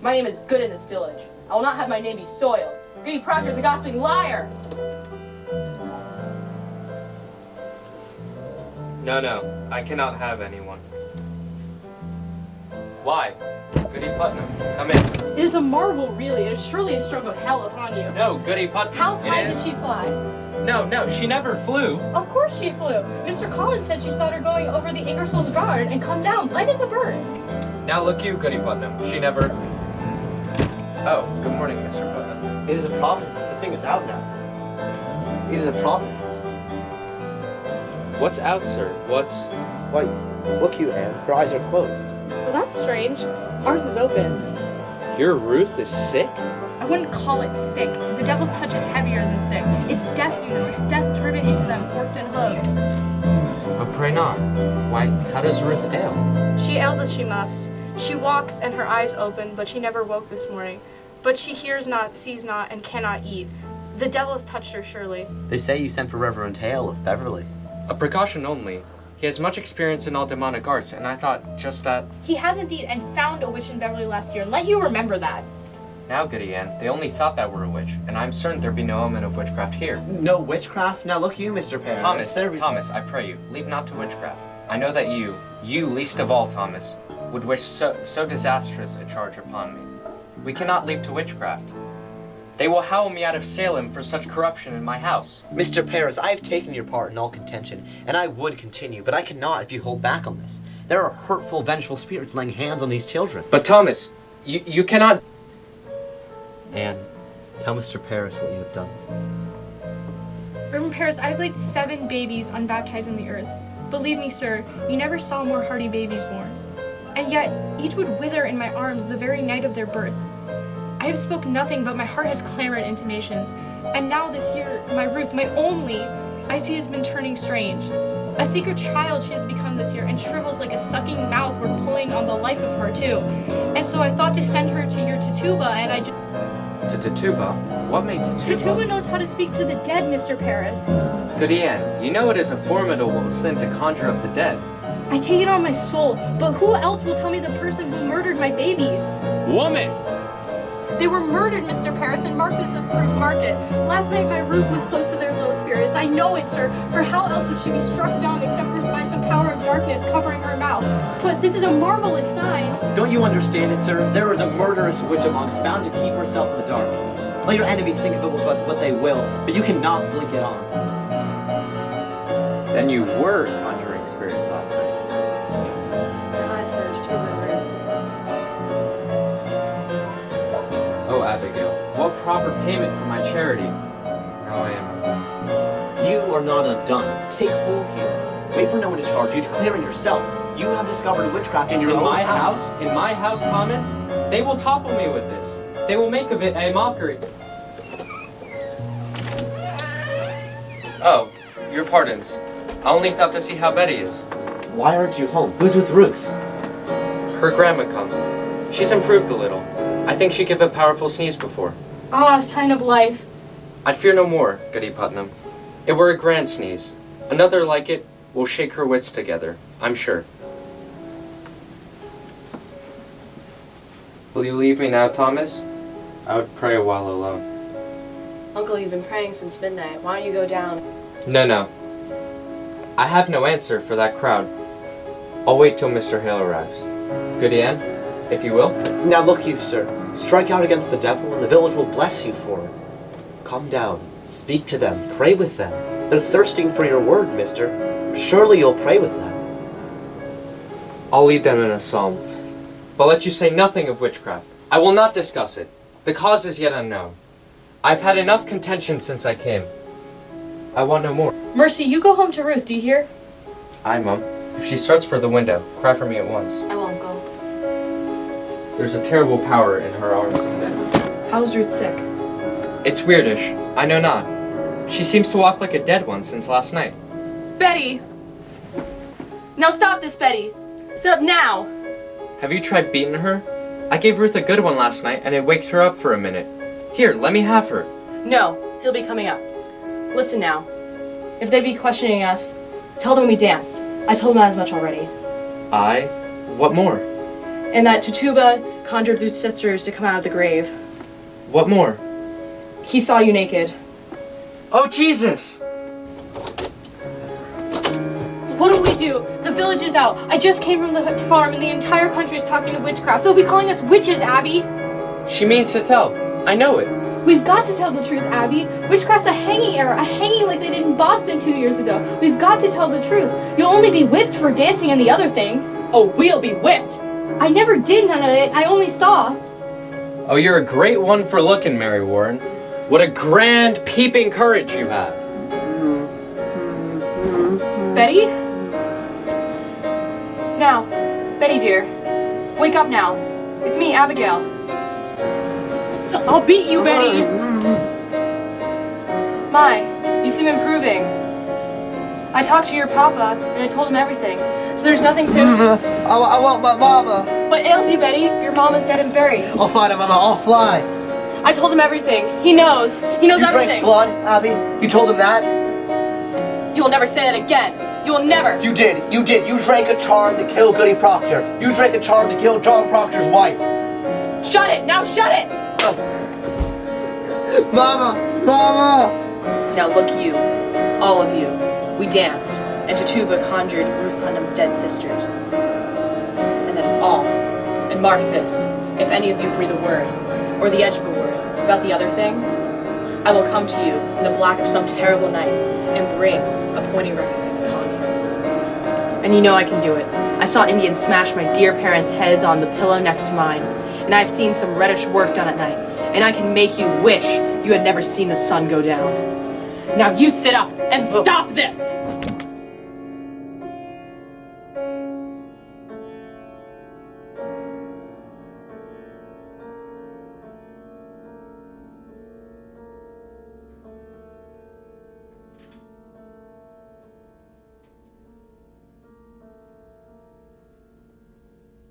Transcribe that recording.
My name is good in this village. I will not have my name be soiled. Goody Proctor is a gossiping liar! No, I cannot have anyone. Why? Goody Putnam, come in. It is a marvel, really. It is surely a stroke of hell upon you. No, Goody Putnam. How high did she fly? No, she never flew. Of course she flew. Mr. Collins said she saw her going over the Ingersoll's barn and come down light as a bird. Now look you, Goody Putnam. She never... Oh, good morning, Mr. Putnam. It is a providence. The thing is out now. It is a providence. What's out, sir? What's... Why, look you, Anne. Her eyes are closed. Well, that's strange. Ours is open. Your Ruth is sick? I wouldn't call it sick. The devil's touch is heavier than sick. It's death, you know. It's death driven into them, forked and hooked. Oh, pray not. Why, how does Ruth ail? She ails as she must. She walks and her eyes open, but she never woke this morning. But she hears not, sees not, and cannot eat. The devil has touched her, surely. They say you sent for Reverend Hale of Beverly. A precaution only. He has much experience in all demonic arts, and I thought just that... He has indeed, and found a witch in Beverly last year. Let you remember that. Now, Goody Ann, they only thought that we're a witch, and I'm certain there be no element of witchcraft here. No witchcraft? Now look you, Mr. Paris. Thomas, I pray you, leap not to witchcraft. I know that you least of all, Thomas, would wish so disastrous a charge upon me. We cannot leap to witchcraft. They will howl me out of Salem for such corruption in my house. Mr. Paris, I have taken your part in all contention, and I would continue, but I cannot if you hold back on this. There are hurtful, vengeful spirits laying hands on these children. But Thomas, you cannot... Anne, tell Mr. Paris what you have done. Reverend Paris, I have laid 7 babies unbaptized in the earth. Believe me, sir, you never saw more hardy babies born. And yet, each would wither in my arms the very night of their birth. I have spoke nothing, but my heart has clamored intimations. And now this year, my Ruth, my only, I see has been turning strange. A secret child she has become this year, and shrivels like a sucking mouth we're pulling on the life of her, too. And so I thought to send her to your Tituba, and I just... To Tituba? What made Tituba? Tituba knows how to speak to the dead, Mr. Paris. Goody Ann, you know it is a formidable sin to conjure up the dead. I take it on my soul, but who else will tell me the person who murdered my babies? Woman! They were murdered, Mr. Paris, and mark this as proof, mark it. Last night my Ruth was close to their little spirits. I know it, sir, for how else would she be struck dumb except for by some power of darkness covering her mouth? But this is a marvelous sign. Don't you understand it, sir? There is a murderous witch among us, bound to keep herself in the dark. Let your enemies think of it with what they will, but you cannot blink it on. Then you were conjuring spirits last night. I searched too, Ruth. Oh, Abigail, what proper payment for my charity? Now I am... You are not undone. Take hold here. Wait for no one to charge you. Declare it yourself. You have discovered witchcraft in your own house. In my house, Thomas? They will topple me with this. They will make of it a mockery. Oh, your pardons. I only thought to see how Betty is. Why aren't you home? Who's with Ruth? Her grandma come. She's improved a little. I think she gave a powerful sneeze before. Ah, sign of life. I'd fear no more, Goody Putnam. It were a grand sneeze. Another like it will shake her wits together, I'm sure. Will you leave me now, Thomas? I would pray a while alone. Uncle, you've been praying since midnight. Why don't you go down? No. I have no answer for that crowd. I'll wait till Mr. Hale arrives. Goody Ann, if you will. Now look you, sir. Strike out against the devil, and the village will bless you for it. Come down. Speak to them. Pray with them. They're thirsting for your word, mister. Surely you'll pray with them. I'll lead them in a psalm. But let you say nothing of witchcraft. I will not discuss it. The cause is yet unknown. I've had enough contention since I came. I want no more. Mercy, you go home to Ruth, do you hear? Aye, Mum. If she starts for the window, cry for me at once. I won't go. There's a terrible power in her arms today. How's Ruth sick? It's weirdish. I know not. She seems to walk like a dead one since last night. Betty! Now stop this, Betty! Sit up now! Have you tried beating her? I gave Ruth a good one last night and it waked her up for a minute. Here, let me have her. No, he'll be coming up. Listen now. If they be questioning us, tell them we danced. I told them as much already. I? What more? And that Tituba conjured those sisters to come out of the grave. What more? He saw you naked. Oh, Jesus! What do we do? The village is out. I just came from the farm and the entire country is talking to witchcraft. They'll be calling us witches, Abby. She means to tell. I know it. We've got to tell the truth, Abby. Witchcraft's a hanging error, a hanging like they did in Boston 2 years ago. We've got to tell the truth. You'll only be whipped for dancing and the other things. Oh, we'll be whipped! I never did none of it. I only saw. Oh, you're a great one for looking, Mary Warren. What a grand, peeping courage you have. Betty? Now, Betty dear, wake up now. It's me, Abigail. I'll beat you, Betty! My, you seem improving. I talked to your papa, and I told him everything. So there's nothing to... I want my mama. What ails you, Betty? Your mom is dead and buried. I'll find her, mama. I'll fly. I told him everything. He knows. He knows You everything. drank blood, Abby? You told him that? You will never say that again. You will never. You did. You did. You drank a charm to kill Goody Proctor. You drank a charm to kill John Proctor's wife. Shut it! Now shut it! Mama! Mama! Now look you, all of you, we danced, and Tituba conjured Ruth Putnam's dead sisters. And that is all. And mark this, if any of you breathe a word, or the edge of a word, about the other things, I will come to you in the black of some terrible night, and bring a pointy reckoning upon you. And you know I can do it. I saw Indians smash my dear parents' heads on the pillow next to mine, and I've seen some reddish work done at night, and I can make you wish you had never seen the sun go down. Now you sit up and stop this!